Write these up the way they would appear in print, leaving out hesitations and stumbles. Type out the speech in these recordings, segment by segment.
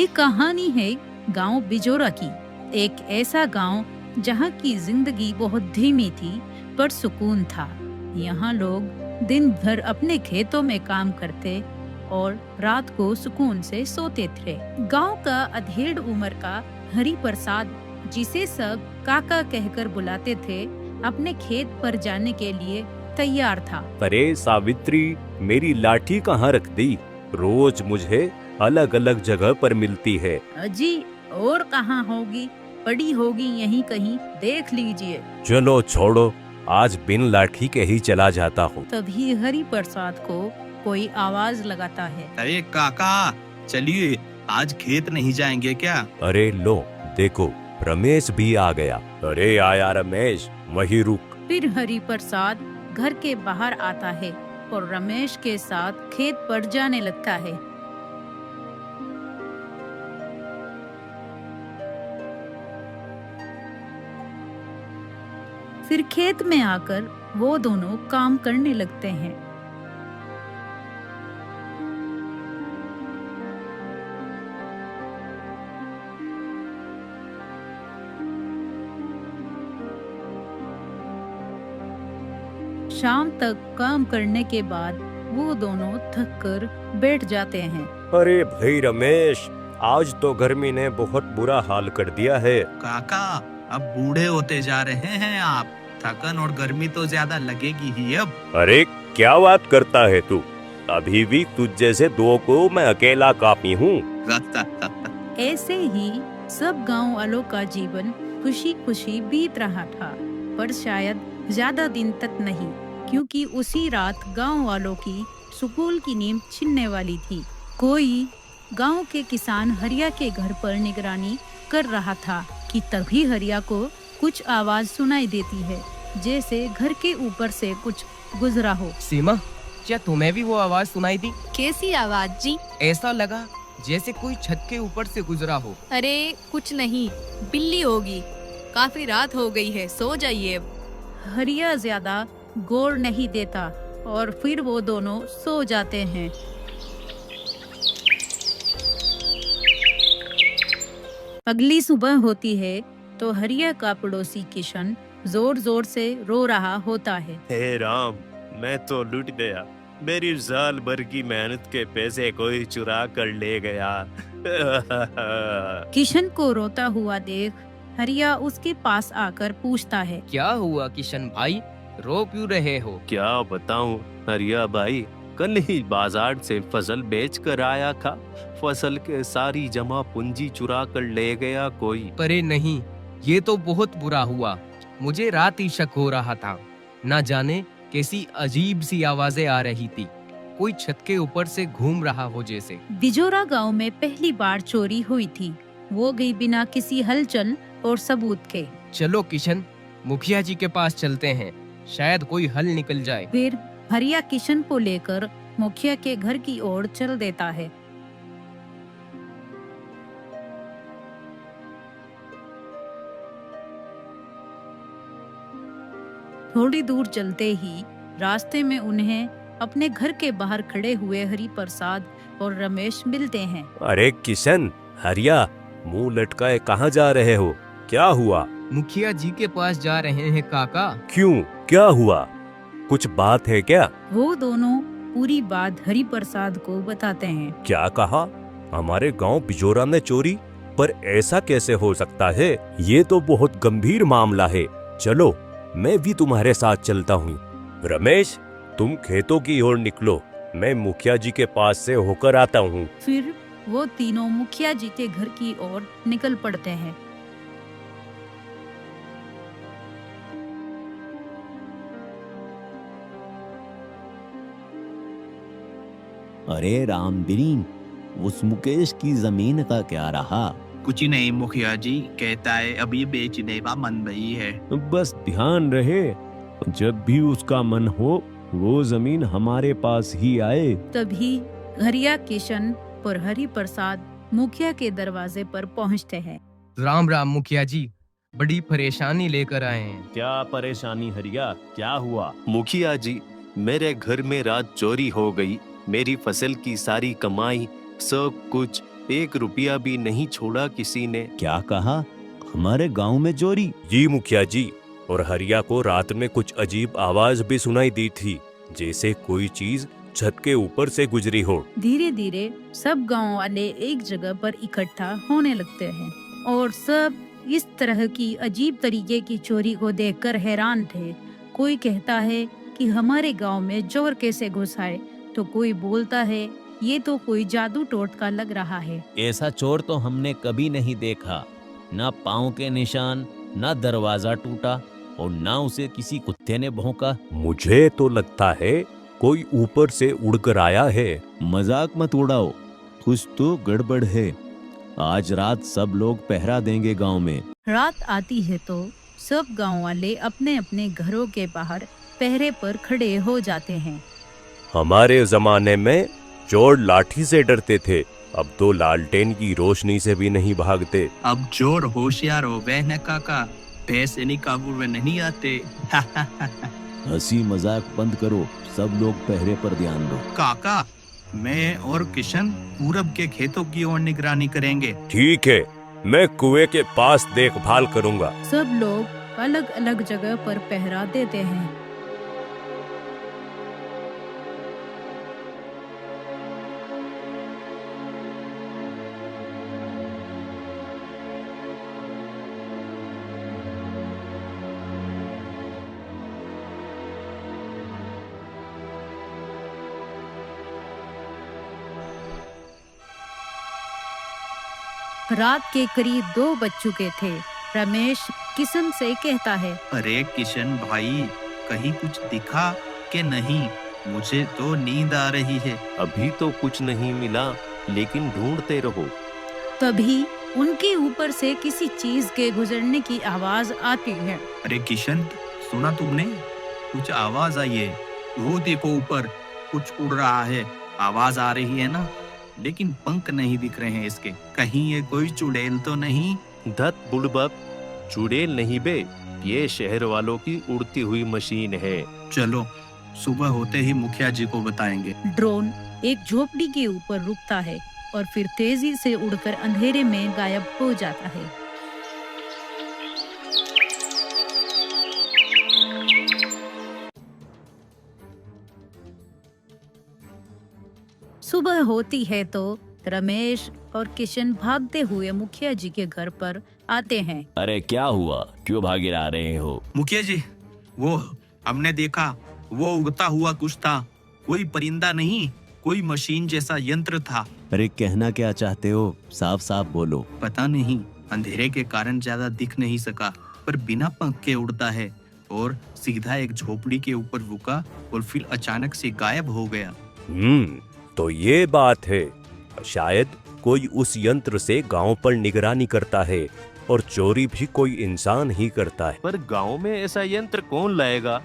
ये कहानी है गांव बिजोरा की। एक ऐसा गांव जहां की जिंदगी बहुत धीमी थी पर सुकून था। यहाँ लोग दिन भर अपने खेतों में काम करते और रात को सुकून से सोते थे। गांव का अधेड़ उम्र का हरि प्रसाद, जिसे सब काका कहकर बुलाते थे, अपने खेत पर जाने के लिए तैयार था। अरे सावित्री, मेरी लाठी कहाँ रख दी? रोज मुझे अलग अलग जगह पर मिलती है। अजी, और कहाँ होगी, पड़ी होगी यहीं कहीं, देख लीजिए। चलो छोड़ो, आज बिन लाठी के ही चला जाता हूँ। तभी हरि प्रसाद को कोई आवाज लगाता है। अरे काका, चलिए आज खेत नहीं जाएंगे क्या? अरे लो देखो, रमेश भी आ गया। अरे आया रमेश, वहीं रुक। फिर हरि प्रसाद घर के बाहर आता है और रमेश के साथ खेत पर जाने लगता है। फिर खेत में आकर वो दोनों काम करने लगते हैं। शाम तक काम करने के बाद वो दोनों थक कर बैठ जाते हैं। अरे भाई रमेश, आज तो गर्मी ने बहुत बुरा हाल कर दिया है। काका, अब बूढ़े होते जा रहे हैं आप, थकन और गर्मी तो ज्यादा लगेगी ही अब। अरे क्या बात करता है तू? अभी भी तुझ जैसे दो को मैं अकेला काफी हूँ। ऐसे ही सब गांव वालों का जीवन खुशी खुशी बीत रहा था, पर शायद ज्यादा दिन तक नहीं, क्योंकि उसी रात गांव वालों की सुकून की नींद छिनने वाली थी। कोई गांव के किसान हरिया के घर पर निगरानी कर रहा था कि तभी हरिया को कुछ आवाज सुनाई देती है, जैसे घर के ऊपर से कुछ गुजरा हो। सीमा, क्या तुम्हें भी वो आवाज सुनाई दी? कैसी आवाज जी? ऐसा लगा जैसे कोई छत के ऊपर से गुजरा हो। अरे कुछ नहीं, बिल्ली होगी। काफी रात हो गई है, सो जाइए अब। हरिया ज्यादा गौर नहीं देता और फिर वो दोनों सो जाते हैं। अगली सुबह होती है तो हरिया का पड़ोसी किशन जोर जोर से रो रहा होता है। हे राम, मैं तो लुट गया। मेरी साल भर की मेहनत के पैसे कोई चुरा कर ले गया। किशन को रोता हुआ देख हरिया उसके पास आकर पूछता है। क्या हुआ किशन भाई, रो क्यों रहे हो? क्या बताऊं हरिया भाई, कल ही बाजार से फसल बेच कर आया था। फसल के सारी जमा पूंजी चुरा कर ले गया कोई। अरे नहीं, ये तो बहुत बुरा हुआ। मुझे रात ही शक हो रहा था, ना जाने कैसी अजीब सी आवाजें आ रही थी, कोई छत के ऊपर से घूम रहा हो जैसे। बिजोरा गांव में पहली बार चोरी हुई थी। वो गई बिना किसी हलचल और सबूत के। चलो किशन, मुखिया जी के पास चलते हैं, शायद कोई हल निकल जाए। फिर हरिया किशन को लेकर मुखिया के घर की ओर चल देता है। थोड़ी दूर चलते ही रास्ते में उन्हें अपने घर के बाहर खड़े हुए हरि प्रसाद और रमेश मिलते हैं। अरे किशन, हरिया, मुंह लटकाए कहाँ जा रहे हो? क्या हुआ? मुखिया जी के पास जा रहे हैं काका। क्यों, क्या हुआ? कुछ बात है क्या? वो दोनों पूरी बात हरि प्रसाद को बताते हैं। क्या कहा? हमारे गांव बिजोरा में चोरी? पर ऐसा कैसे हो सकता है? ये तो बहुत गंभीर मामला है। चलो, मैं भी तुम्हारे साथ चलता हूँ। रमेश, तुम खेतों की ओर निकलो, मैं मुखिया जी के पास से होकर आता हूँ। फिर वो तीनों मुखिया जी के घर की ओर निकल पड़ते हैं। अरे रामदीन, उस मुकेश की जमीन का क्या रहा? कुछ ही नहीं मुखिया जी, कहता है अभी बेचने का मन नहीं है। बस ध्यान रहे, जब भी उसका मन हो वो जमीन हमारे पास ही आए। तभी हरिया किशन और हरि प्रसाद मुखिया के दरवाजे पर पहुंचते हैं। राम राम मुखिया जी, बड़ी परेशानी लेकर आए हैं। क्या परेशानी हरिया, क्या हुआ? मुखिया जी, मेरे घर में रात चोरी हो गई। मेरी फसल की सारी कमाई, सब कुछ 1 रुपया भी नहीं छोड़ा किसी ने। क्या कहा? हमारे गांव में चोरी? जी मुखिया जी, और हरिया को रात में कुछ अजीब आवाज भी सुनाई दी थी, जैसे कोई चीज छत के ऊपर से गुजरी हो। धीरे धीरे सब गांव वाले एक जगह पर इकट्ठा होने लगते हैं और सब इस तरह की अजीब तरीके की चोरी को देखकर हैरान थे। कोई कहता है कि हमारे गांव में चोर कैसे घुस आए, तो कोई बोलता है ये तो कोई जादू टोटका लग रहा है। ऐसा चोर तो हमने कभी नहीं देखा। ना पाँव के निशान, ना दरवाजा टूटा और ना उसे किसी कुत्ते ने भौंका। मुझे तो लगता है कोई ऊपर से उड़कर आया है। मजाक मत उड़ाओ, कुछ तो गड़बड़ है। आज रात सब लोग पहरा देंगे गांव में। रात आती है तो सब गांव वाले अपने अपने घरों के बाहर पहरे पर खड़े हो जाते हैं। हमारे जमाने में चोर लाठी से डरते थे, अब तो लालटेन की रोशनी से भी नहीं भागते। अब चोर होशियार हो गए हैं काका, पैसे नहीं काबू में नहीं आते। हंसी मजाक बंद करो, सब लोग पहरे पर ध्यान दो। काका, मैं और किशन पूरब के खेतों की ओर निगरानी करेंगे। ठीक है, मैं कुएं के पास देखभाल करूंगा। सब लोग अलग अलग जगह पर पहरा देते हैं। रात के करीब 2 बज चुके थे। रमेश किशन से कहता है, अरे किशन भाई, कहीं कुछ दिखा कि नहीं? मुझे तो नींद आ रही है। अभी तो कुछ नहीं मिला, लेकिन ढूंढते रहो। तभी उनके ऊपर से किसी चीज के गुजरने की आवाज आती है। अरे किशन, सुना तुमने? कुछ आवाज आई है। वो देखो, ऊपर कुछ उड़ रहा है। आवाज आ रही है ना, लेकिन पंख नहीं दिख रहे हैं इसके। कहीं ये कोई चुड़ैल तो नहीं? धत बुड़बक, चुड़ैल नहीं बे, ये शहर वालों की उड़ती हुई मशीन है। चलो, सुबह होते ही मुखिया जी को बताएंगे। ड्रोन एक झोपड़ी के ऊपर रुकता है और फिर तेजी से उड़कर अंधेरे में गायब हो जाता है। सुबह होती है तो रमेश और किशन भागते हुए मुखिया जी के घर पर आते हैं। अरे क्या हुआ, क्यों भागे आ रहे हो? मुखिया जी, वो हमने देखा, वो उड़ता हुआ कुछ था। कोई परिंदा नहीं, कोई मशीन जैसा यंत्र था। अरे कहना क्या चाहते हो, साफ साफ बोलो। पता नहीं, अंधेरे के कारण ज्यादा दिख नहीं सका, पर बिना पंख के उड़ता है और सीधा एक झोपड़ी के ऊपर रुका और फिर अचानक से गायब हो गया। तो ये बात है। शायद कोई उस यंत्र से गांव पर निगरानी करता है और चोरी भी कोई इंसान ही करता है। पर गांव में ऐसा यंत्र कौन लाएगा?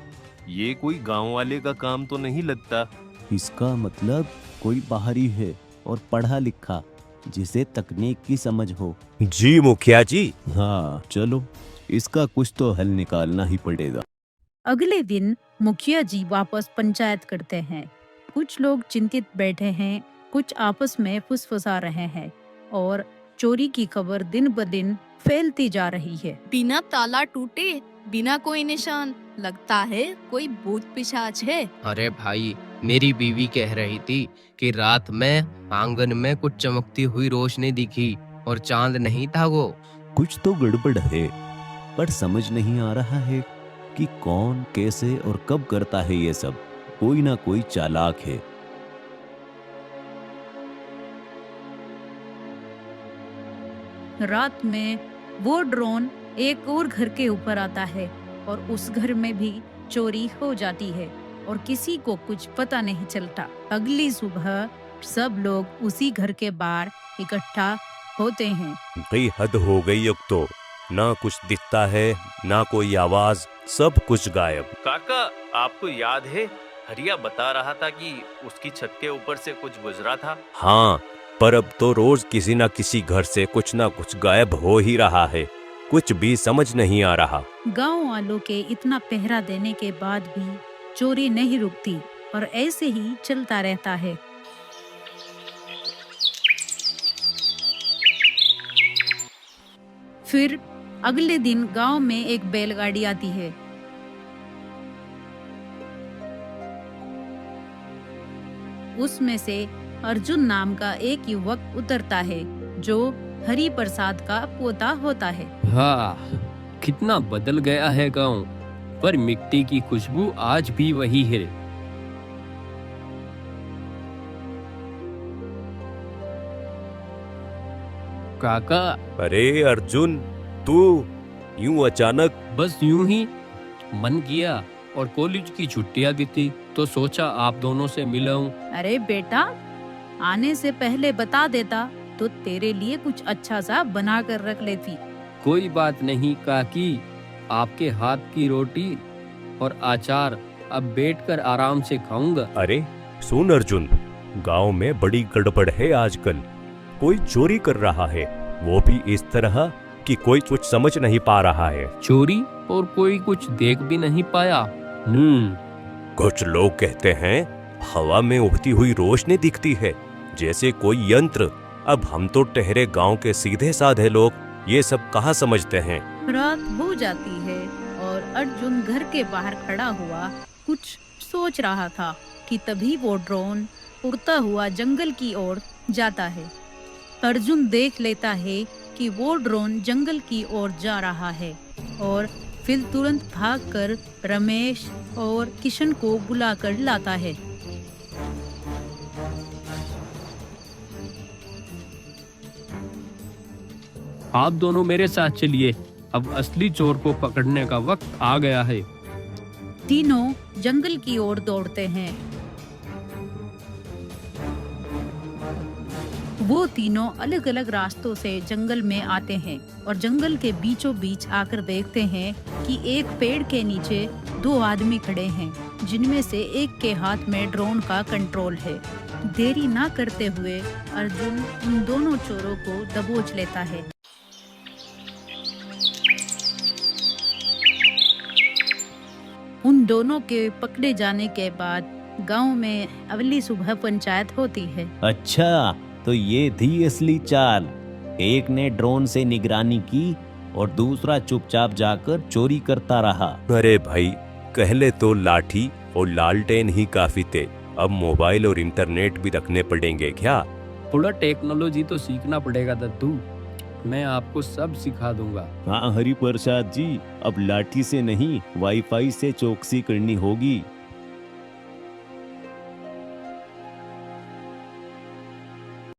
ये कोई गांव वाले का काम तो नहीं लगता। इसका मतलब कोई बाहरी है और पढ़ा लिखा, जिसे तकनीक की समझ हो। जी मुखिया जी। हाँ चलो, इसका कुछ तो हल निकालना ही पड़ेगा। अगले दिन मुखिया जी वापस पंचायत करते हैं। कुछ लोग चिंतित बैठे हैं, कुछ आपस में फुसफुसा रहे हैं और चोरी की खबर दिन ब दिन फैलती जा रही है। बिना ताला टूटे, बिना कोई निशान, लगता है कोई भूत पिशाच है। अरे भाई, मेरी बीवी कह रही थी कि रात में आंगन में कुछ चमकती हुई रोशनी दिखी और चांद नहीं था वो। कुछ तो गड़बड़ है, पर समझ नहीं आ रहा है कि कौन, कैसे और कब करता है ये सब। कोई ना कोई चालाक है। रात में वो ड्रोन एक और घर के ऊपर आता है और उस घर में भी चोरी हो जाती है और किसी को कुछ पता नहीं चलता। अगली सुबह सब लोग उसी घर के बाहर इकट्ठा होते हैं। भाई हद हो गई अब तो। ना कुछ दिखता है, ना कोई आवाज, सब कुछ गायब। काका, आपको याद है हरिया बता रहा था कि उसकी छत के ऊपर से कुछ गुजरा था? हाँ, पर अब तो रोज किसी न किसी घर से कुछ ना कुछ गायब हो ही रहा है। कुछ भी समझ नहीं आ रहा। गांव वालों के इतना पहरा देने के बाद भी चोरी नहीं रुकती और ऐसे ही चलता रहता है। फिर अगले दिन गांव में एक बैलगाड़ी आती है। उसमें से अर्जुन नाम का एक युवक उतरता है जो हरि प्रसाद का पोता होता है। हाँ, कितना बदल गया है गांव, पर मिट्टी की खुशबू आज भी वही है। काका, अरे अर्जुन, तू यूं अचानक? बस यूं ही मन किया और कॉलेज की छुट्टियां भी थी तो सोचा आप दोनों से मिलाऊं। अरे बेटा, आने से पहले बता देता तो तेरे लिए कुछ अच्छा सा बना कर रख लेती। कोई बात नहीं काकी, आपके हाथ की रोटी और अचार अब बैठकर आराम से खाऊंगा। अरे सुन अर्जुन, गांव में बड़ी गड़बड़ है आजकल। कोई चोरी कर रहा है, वो भी इस तरह कि कोई कुछ समझ नहीं पा रहा है। चोरी? और कोई कुछ देख भी नहीं पाया? कुछ लोग कहते हैं हवा में उड़ती हुई रोशनी दिखती है, जैसे कोई यंत्र। अब हम तो ठहरे गांव के सीधे साधे लोग ये सब कहाँ समझते हैं। रात हो जाती है और अर्जुन घर के बाहर खड़ा हुआ कुछ सोच रहा था कि तभी वो ड्रोन उड़ता हुआ जंगल की ओर जाता है। अर्जुन देख लेता है कि वो ड्रोन जंगल की ओर जा रहा है और फिर तुरंत भागकर रमेश और किशन को बुलाकर लाता है। आप दोनों मेरे साथ चलिए, अब असली चोर को पकड़ने का वक्त आ गया है। तीनों जंगल की ओर दौड़ते हैं। वो तीनों अलग अलग रास्तों से जंगल में आते हैं और जंगल के बीचों बीच आकर देखते हैं कि एक पेड़ के नीचे दो आदमी खड़े हैं, जिनमें से एक के हाथ में ड्रोन का कंट्रोल है। देरी ना करते हुए अर्जुन उन दोनों चोरों को दबोच लेता है। उन दोनों के पकड़े जाने के बाद गांव में अगली सुबह पंचायत होती है। अच्छा, तो ये थी असली चाल। एक ने ड्रोन से निगरानी की और दूसरा चुपचाप जाकर चोरी करता रहा। अरे भाई, पहले तो लाठी और लालटेन ही काफी थे, अब मोबाइल और इंटरनेट भी रखने पड़ेंगे क्या? थोड़ा टेक्नोलॉजी तो सीखना पड़ेगा दद्दू, मैं आपको सब सिखा दूंगा। हाँ हरि प्रसाद जी, अब लाठी से नहीं वाईफाई से चौकसी करनी होगी।